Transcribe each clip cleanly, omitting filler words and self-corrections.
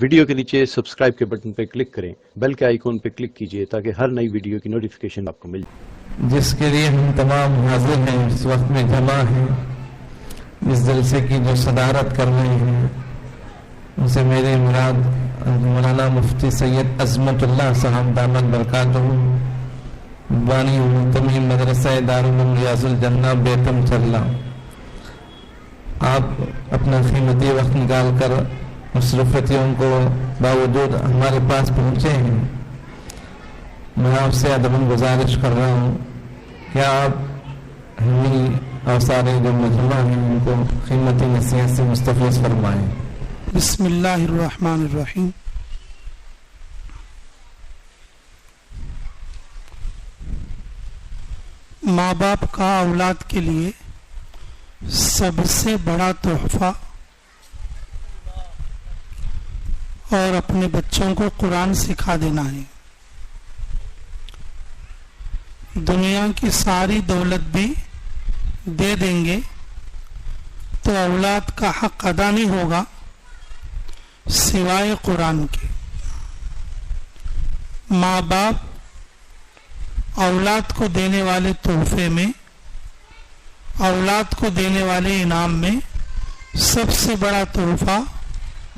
Video کے نیچے subscribe کے بٹن پہ کلک کریں، بیل کے آئیکن پہ کلک کیجئے تاکہ ہر نئی ویڈیو کی نوٹیفیکیشن آپ کو مل جائے۔ جس کے لیے ہم تمام حاضر ہیں، اس وقت میں جمع ہیں، اس جلسے کی جو صدارت کر رہے ہیں، ان سے میرے مراد مولانا مفتی سید عظمت اللہ صاحب دامت برکاتہ، بانی تمیم مدرسہ دارالعلوم ریاض الجنہ بیتم چرلا، آپ اپنا قیمتی وقت نکال کر مصروفیتوں کو باوجود ہمارے پاس پہنچے ہیں۔ میں آپ سے ادباً گزارش کر رہا ہوں کہ آپ ہمیں اور سارے جو مجمع ہیں ان کو قیمتی نصیحت سے مستفیض فرمائیں۔ بسم اللہ الرحمن الرحیم۔ ماں باپ کا اولاد کے لیے سب سے بڑا تحفہ اور اپنے بچوں کو قرآن سکھا دینا ہے۔ دنیا کی ساری دولت بھی دے دیں گے تو اولاد کا حق ادا نہیں ہوگا سوائے قرآن کے۔ ماں باپ اولاد کو دینے والے تحفے میں، اولاد کو دینے والے انعام میں سب سے بڑا تحفہ،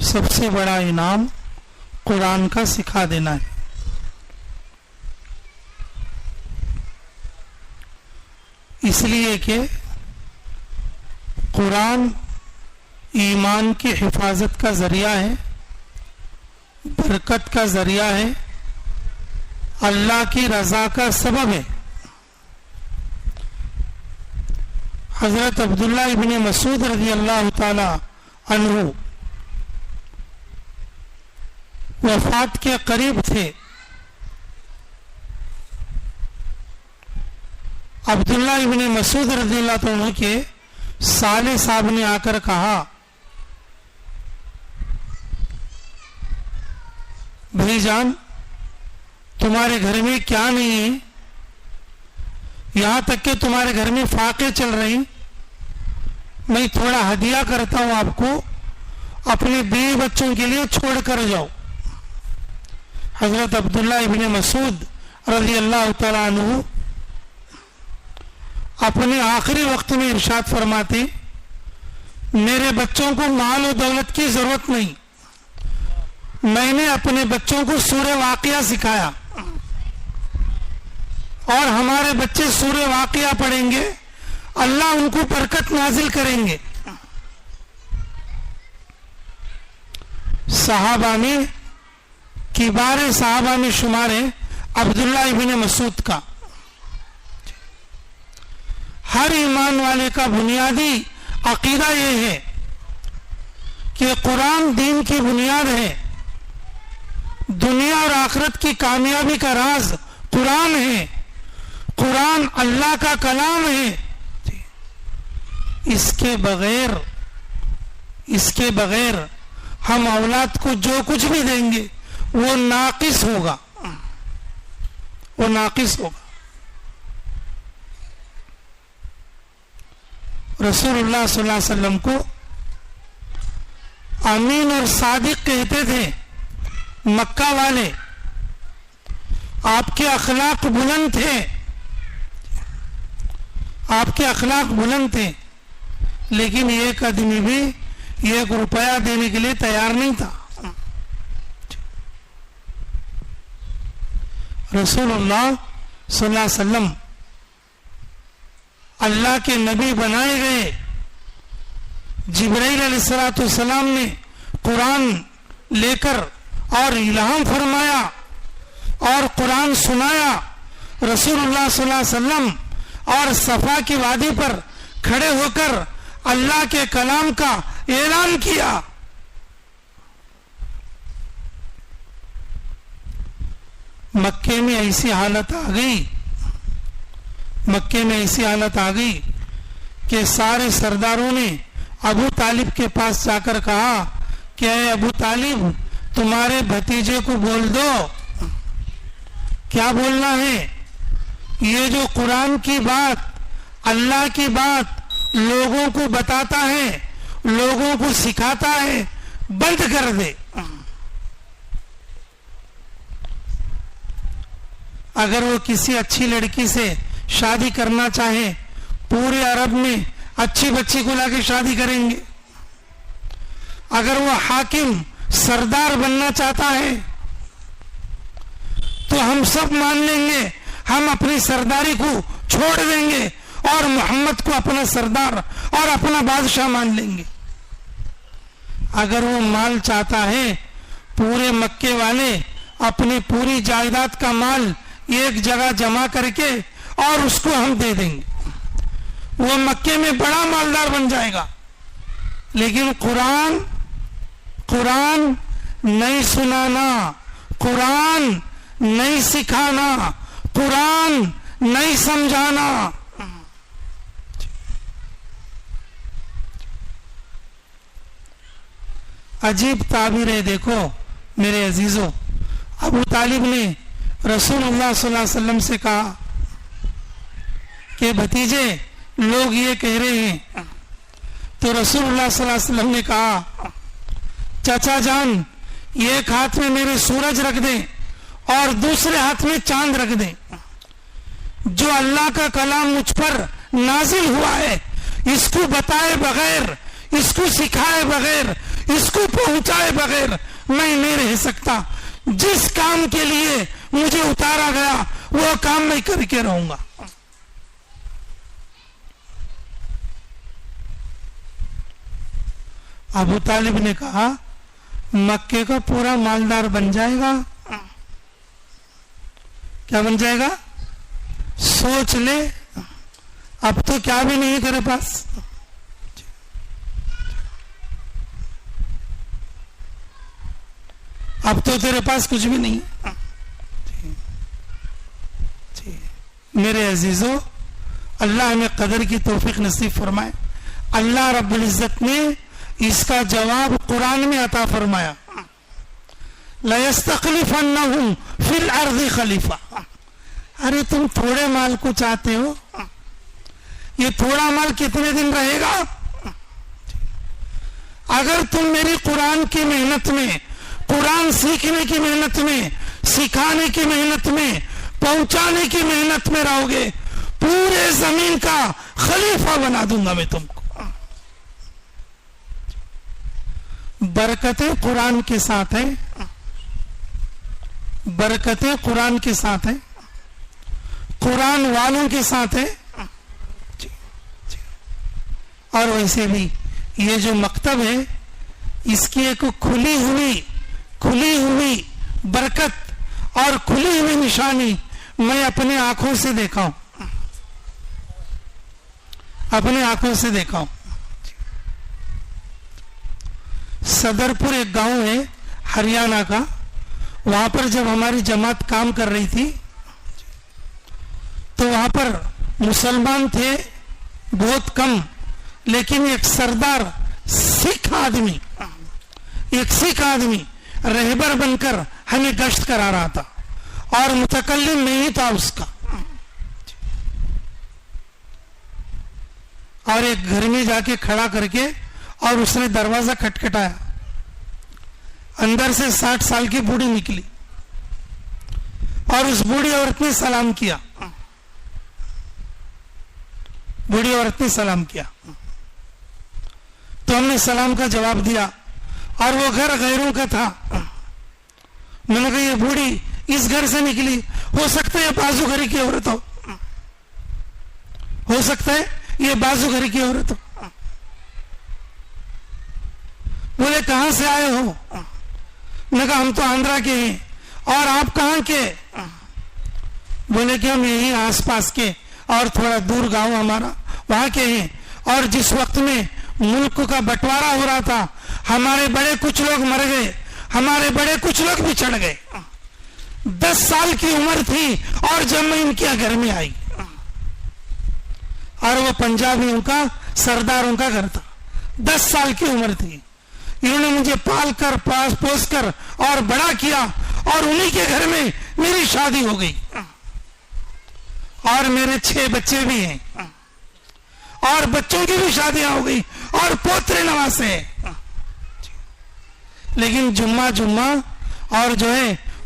سب سے بڑا انعام قرآن کا سکھا دینا ہے۔ اس لیے کہ قرآن ایمان کی حفاظت کا ذریعہ ہے، برکت کا ذریعہ ہے، اللہ کی رضا کا سبب ہے۔ حضرت عبداللہ ابن مسعود رضی اللہ تعالی عنہ وفات کے قریب تھے۔ عبداللہ ابن مسعود رضی اللہ عنہ کے سالے صاحب نے آ کر کہا، بھائی جان تمہارے گھر میں کیا نہیں ہے؟ یہاں تک کہ تمہارے گھر میں فاقے چل رہی، میں تھوڑا ہدیہ کرتا ہوں آپ کو، اپنے بیوی بچوں کے لیے چھوڑ کر جاؤ۔ حضرت عبداللہ ابن مسعود رضی اللہ تعالیٰ عنہ اپنے آخری وقت میں ارشاد فرماتے، میرے بچوں کو مال و دولت کی ضرورت نہیں، میں نے اپنے بچوں کو سورہ واقعہ سکھایا اور ہمارے بچے سورہ واقعہ پڑھیں گے، اللہ ان کو برکت نازل کریں گے۔ صحابہ میں کبار صحابہ میں شمار ہے عبداللہ ابن مسعود کا۔ ہر ایمان والے کا بنیادی عقیدہ یہ ہے کہ قرآن دین کی بنیاد ہے، دنیا اور آخرت کی کامیابی کا راز قرآن ہے، قرآن اللہ کا کلام ہے۔ اس کے بغیر ہم اولاد کو جو کچھ بھی دیں گے وہ ناقص ہوگا، وہ ناقص ہوگا۔ رسول اللہ صلی اللہ علیہ وسلم کو امین اور صادق کہتے تھے مکہ والے، آپ کے اخلاق بلند تھے، آپ کے اخلاق بلند تھے، لیکن ایک آدمی بھی 1 روپیہ دینے کے لیے تیار نہیں تھا۔ رسول اللہ صلی اللہ علیہ وسلم اللہ کے نبی بنائے گئے، جبرائیل علیہ السلام نے قرآن لے کر اور الہام فرمایا اور قرآن سنایا۔ رسول اللہ صلی اللہ علیہ وسلم اور صفا کی وادی پر کھڑے ہو کر اللہ کے کلام کا اعلان کیا۔ مکے میں ایسی حالت آ گئی، مکے میں ایسی حالت آ گئی کہ سارے سرداروں نے ابو طالب کے پاس جا کر کہا کہ اے ابو طالب تمہارے بھتیجے کو بول دو۔ کیا بولنا ہے؟ یہ جو قرآن کی بات، اللہ کی بات لوگوں کو بتاتا ہے، لوگوں کو سکھاتا ہے، بند کر دے۔ اگر وہ کسی اچھی لڑکی سے شادی کرنا چاہے پورے عرب میں اچھی بچی کو لا کے شادی کریں گے. اگر وہ حاکم سردار بننا چاہتا ہے تو ہم سب مان لیں گے, ہم اپنی سرداری کو چھوڑ دیں گے اور محمد کو اپنا سردار اور اپنا بادشاہ مان لیں گے. اگر وہ مال چاہتا ہے پورے مکے والے اپنی پوری جائیداد کا مال ایک جگہ جمع کر کے اور اس کو ہم دے دیں گے, وہ مکے میں بڑا مالدار بن جائے گا. لیکن قرآن نہیں سنانا, قرآن نہیں سکھانا, قرآن نہیں سمجھانا. عجیب تعبیر ہے. دیکھو میرے عزیزوں, ابو طالب نے رسول اللہ صلی اللہ علیہ وسلم سے کہا کہ بھتیجے لوگ یہ کہہ رہے ہیں, تو رسول اللہ صلی اللہ علیہ وسلم نے کہا چچا جان ایک ہاتھ میں میرے سورج رکھ دیں اور دوسرے ہاتھ میں چاند رکھ دیں, جو اللہ کا کلام مجھ پر نازل ہوا ہے اس کو بتائے بغیر, اس کو سکھائے بغیر, اس کو پہنچائے بغیر میں نہیں رہ سکتا. جس کام کے لیے مجھے اتارا گیا وہ کام میں کر کے رہوں گا. ابو طالب نے کہا مکے کا پورا مالدار بن جائے گا. کیا بن جائے گا؟ سوچ لے, اب تو کیا بھی نہیں تیرے پاس. اب تو تیرے پاس کچھ بھی نہیں. میرے عزیزوں, اللہ ہمیں قدر کی توفیق نصیب فرمائے. اللہ رب العزت نے اس کا جواب قرآن میں عطا فرمایا, لَيَسْتَخْلِفَنَّهُمْ فِي الْأَرْضِ خَلِيفَةً. ارے تم تھوڑے مال کو چاہتے ہو, یہ تھوڑا مال کتنے دن رہے گا؟ اگر تم میری قرآن کی محنت میں, قرآن سیکھنے کی محنت میں, سکھانے کی محنت میں, پہنچانے کی محنت میں رہو گے, پورے زمین کا خلیفہ بنا دوں گا میں تم کو. برکتیں قرآن کے ساتھ ہیں, برکتیں قرآن کے ساتھ ہیں, قرآن والوں کے ساتھ ہیں. اور ویسے بھی یہ جو مکتب ہے اس کی ایک کھلی ہوئی برکت اور کھلی ہوئی نشانی میں اپنے آنکھوں سے دیکھا ہوں, اپنے آنکھوں سے دیکھا ہوں. صدرپور ایک گاؤں ہے ہریانہ کا, وہاں پر جب ہماری جماعت کام کر رہی تھی تو وہاں پر مسلمان تھے بہت کم, لیکن ایک سردار سکھ آدمی, ایک سکھ آدمی رہبر بن کر ہمیں گشت کرا رہا تھا اور متکلم نہیں تھا اس کا. اور ایک گھر میں جا کے کھڑا کر کے اور اس نے دروازہ کھٹکھٹایا, اندر سے 60 سال کی بوڑھی نکلی اور اس بوڑھی عورت نے سلام کیا, بوڑھی عورت نے سلام کیا تو ہم نے سلام کا جواب دیا, اور وہ گھر غیروں کا تھا. میں نے کہا یہ بوڑھی اس گھر سے نکلی, ہو سکتا ہے بازو گھری کی عورت ہو سکتا ہے یہ بازو گھری کی عورت ہو. بولے کہاں سے آئے ہو؟ میں نے کہا ہم تو آندھرا کے ہیں. اور آپ کہاں کے؟ بولے کہ ہم یہی آس پاس کے اور تھوڑا دور گاؤں ہمارا وہاں کے ہیں, اور جس وقت میں ملک کا بٹوارا ہو رہا تھا ہمارے بڑے کچھ لوگ مر گئے, ہمارے بڑے کچھ لوگ بچھڑ گئے. 10 سال کی عمر تھی اور جب میں ان کے گھر میں آئی, اور وہ پنجابیوں کا سرداروں کا گھر تھا, 10 سال کی عمر تھی. انہوں نے مجھے پال کر پوس کر اور بڑا کیا, اور انہی کے گھر میں میری شادی ہو گئی, اور میرے 6 بچے بھی ہیں, اور بچوں کی بھی شادیاں ہو گئی, اور پوترے نواسے. لیکن جمعہ اور جو ہے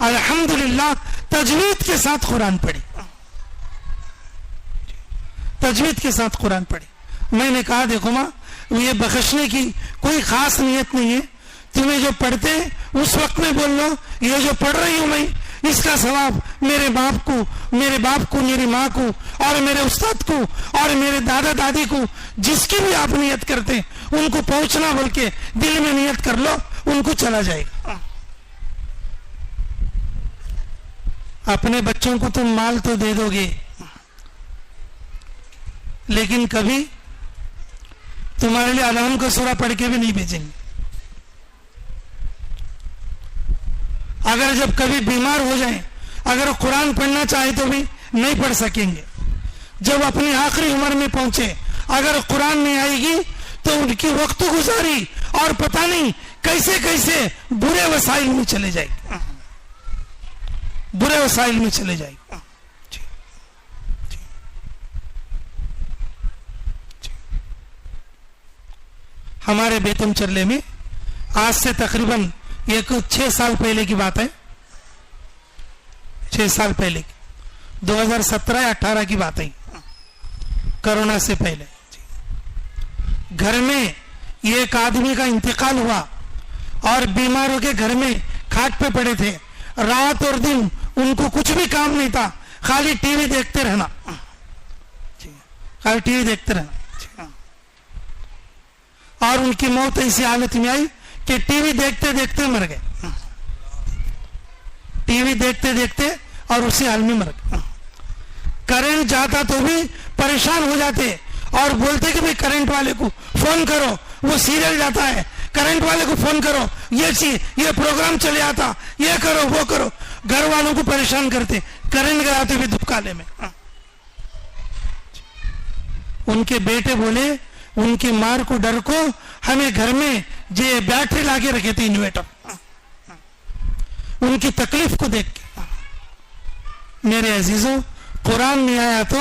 الحمدللہ تجوید کے ساتھ قرآن پڑھی، تجوید کے ساتھ قرآن پڑھی۔ میں نے کہا دیکھو ماں، یہ بخشنے کی کوئی خاص نیت نہیں ہے، تمہیں جو پڑھتے اس وقت میں بول لو یہ جو پڑھ رہی ہوں میں اس کا ثواب میرے باپ کو، میری ماں کو، اور میرے استاد کو، اور میرے دادا دادی کو، جس کی بھی آپ نیت کرتے ان کو پہنچنا بول کے دل میں نیت کر لو، ان کو چلا جائے گا۔ اپنے بچوں کو تم مال تو دے دو گے، لیکن کبھی تمہارے لیے الحم کا سورہ پڑھ کے بھی نہیں بھیجیں گے۔ اگر جب کبھی بیمار ہو جائیں، اگر قرآن پڑھنا چاہے تو بھی نہیں پڑھ سکیں گے۔ جب اپنی آخری عمر میں پہنچے اگر قرآن نہیں آئے گی تو ان کی وقت گزاری اور پتہ نہیں کیسے کیسے برے وسائل میں چلے جائے گی، برے وسائل میں چلے جائے گی۔ ہمارے بیتم چرلے میں آج سے تقریباً 6 سال پہلے کی بات ہے، 6 سال پہلے کی، 2017 یا 18 کی بات ہے، کرونا سے پہلے گھر میں ایک آدمی کا انتقال ہوا اور بیماروں کے گھر میں کھاٹ پہ پڑے تھے، رات اور دن ان کو کچھ بھی کام نہیں تھا، خالی ٹی وی دیکھتے رہنا، خالی ٹی وی دیکھتے رہنا، اور ان کی موت ایسی حالت میں آئی کہ ٹی وی دیکھتے دیکھتے مر گئے، ٹی وی دیکھتے دیکھتے اور اسی حال میں مر گئے۔ کرنٹ جاتا تو بھی پریشان ہو جاتے اور بولتے کہ بھئی کرنٹ والے کو فون کرو، وہ سیریل جاتا ہے، کرنٹ والے کو فون کرو، یہ پروگرام چلے آتا، یہ کرو وہ کرو، گھر والوں کو پریشان کرتے، کرنٹ گیا تو بھی دھپکالے میں۔ ان کے بیٹے بولے ان کی مار کو ڈر کو ہمیں گھر میں بیٹری لا کے رکھے تھے، انویٹر، ان کی تکلیف کو دیکھ کے۔ میرے عزیزوں، قرآن نہیں آیا تو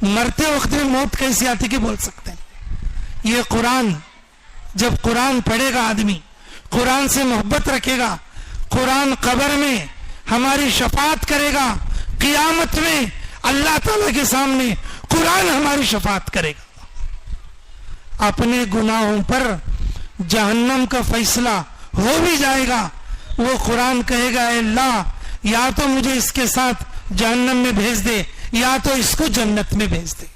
مرتے وقت میں موت کیسی آتی کہ بول سکتے ہیں؟ یہ قرآن، جب قرآن پڑھے گا آدمی، قرآن سے محبت رکھے گا، قرآن قبر میں ہماری شفاعت کرے گا، قیامت میں اللہ تعالیٰ کے سامنے قرآن ہماری شفاعت کرے گا۔ اپنے گناہوں پر جہنم کا فیصلہ ہو بھی جائے گا، وہ قرآن کہے گا اے اللہ یا تو مجھے اس کے ساتھ جہنم میں بھیج دے یا تو اس کو جنت میں بھیج دے۔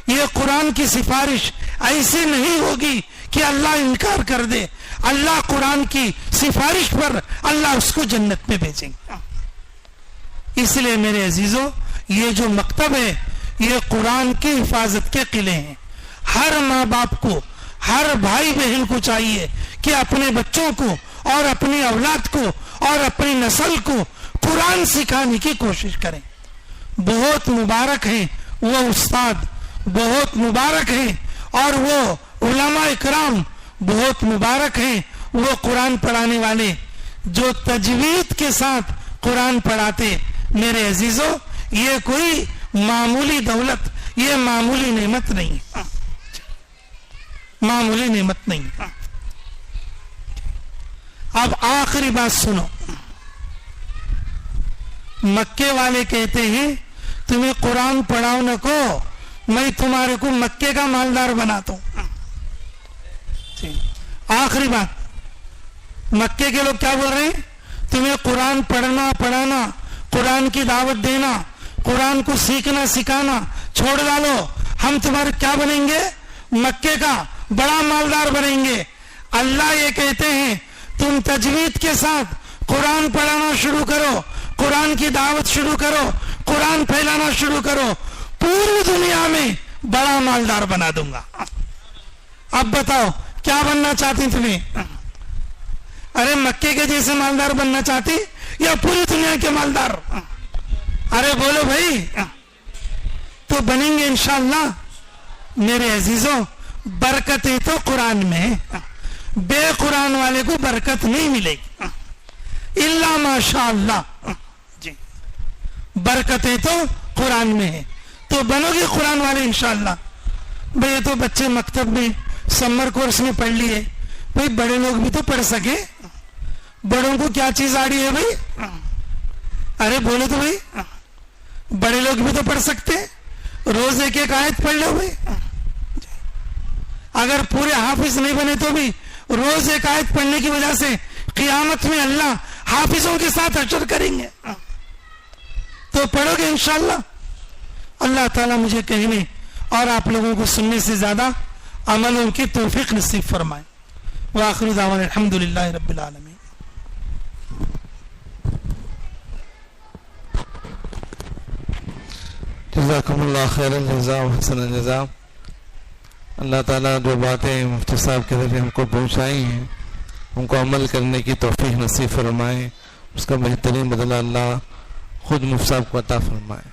یہ قرآن کی سفارش ایسی نہیں ہوگی کہ اللہ انکار کر دے، اللہ قرآن کی سفارش پر اللہ اس کو جنت میں بھیجیں گے۔ اس لیے میرے عزیزوں، یہ جو مکتب ہے یہ قرآن کی حفاظت کے قلعے ہیں۔ ہر ماں باپ کو، ہر بھائی بہن کو چاہیے کہ اپنے بچوں کو اور اپنی اولاد کو اور اپنی نسل کو قرآن سکھانے کی کوشش کریں۔ بہت مبارک ہیں وہ استاد، بہت مبارک ہیں اور وہ علماء اکرام، بہت مبارک ہیں وہ قرآن پڑھانے والے جو تجوید کے ساتھ قرآن پڑھاتے۔ میرے عزیزوں، یہ کوئی معمولی دولت، یہ معمولی نعمت نہیں، معمولی نعمت نہیں۔ اب آخری بات سنو، مکے والے کہتے ہیں تمہیں قرآن پڑھاؤ نہ کو، میں تمہارے کو مکے کا مالدار بناتا ہوں۔ آخری بات، مکے کے لوگ کیا بول رہے ہیں؟ تمہیں قرآن پڑھنا پڑھانا، قرآن کی دعوت دینا، قرآن کو سیکھنا سکھانا چھوڑ ڈالو، ہم تمہارے کیا بنیں گے؟ مکے کا بڑا مالدار بنیں گے۔ اللہ یہ کہتے ہیں تم تجوید کے ساتھ قرآن پڑھانا شروع کرو، قرآن کی دعوت شروع کرو، قرآن پھیلانا شروع کرو، پوری دنیا میں بڑا مالدار بنا دوں گا۔ اب بتاؤ کیا بننا چاہتی تمہیں؟ ارے مکے کے جیسے مالدار بننا چاہتی یا پوری دنیا کے مالدار؟ ارے بولو بھائی، تو بنیں گے انشاءاللہ۔ میرے عزیزوں، برکتیں تو قرآن میں، بے قرآن والے کو برکت نہیں ملے گی الا ماشاء اللہ۔ جی، برکتیں تو قرآن میں ہے، تو بنو گے قرآن والے انشاءاللہ۔ بھئی تو بچے مکتب میں سمر کورس میں پڑھ لیے، بھئی بڑے لوگ بھی تو پڑھ سکے، بڑوں کو کیا چیز آڑی ہے بھئی؟ ارے بولے تو بھائی بڑے لوگ بھی تو پڑھ سکتے, روز ایک ایک آیت پڑھ لو بھائی. اگر پورے حافظ نہیں بنے تو بھی روز ایک آیت پڑھنے کی وجہ سے قیامت میں اللہ حافظوں کے ساتھ حشر کریں گے. تو پڑھو گے انشاءاللہ. اللہ تعالیٰ مجھے کہنے اور آپ لوگوں کو سننے سے زیادہ عملوں کی توفیق نصیب فرمائے. وآخر دعوانا الحمدللہ رب العالمین. جزاکم اللہ خیر الجزاء و حسن الجزاء. اللہ تعالیٰ جو باتیں مفتی صاحب کے ذریعے ہم کو پہنچائی ہیں ان کو عمل کرنے کی توفیق نصیب فرمائے, اس کا بہترین بدلہ اللہ خود مفتی صاحب کو عطا فرمائے.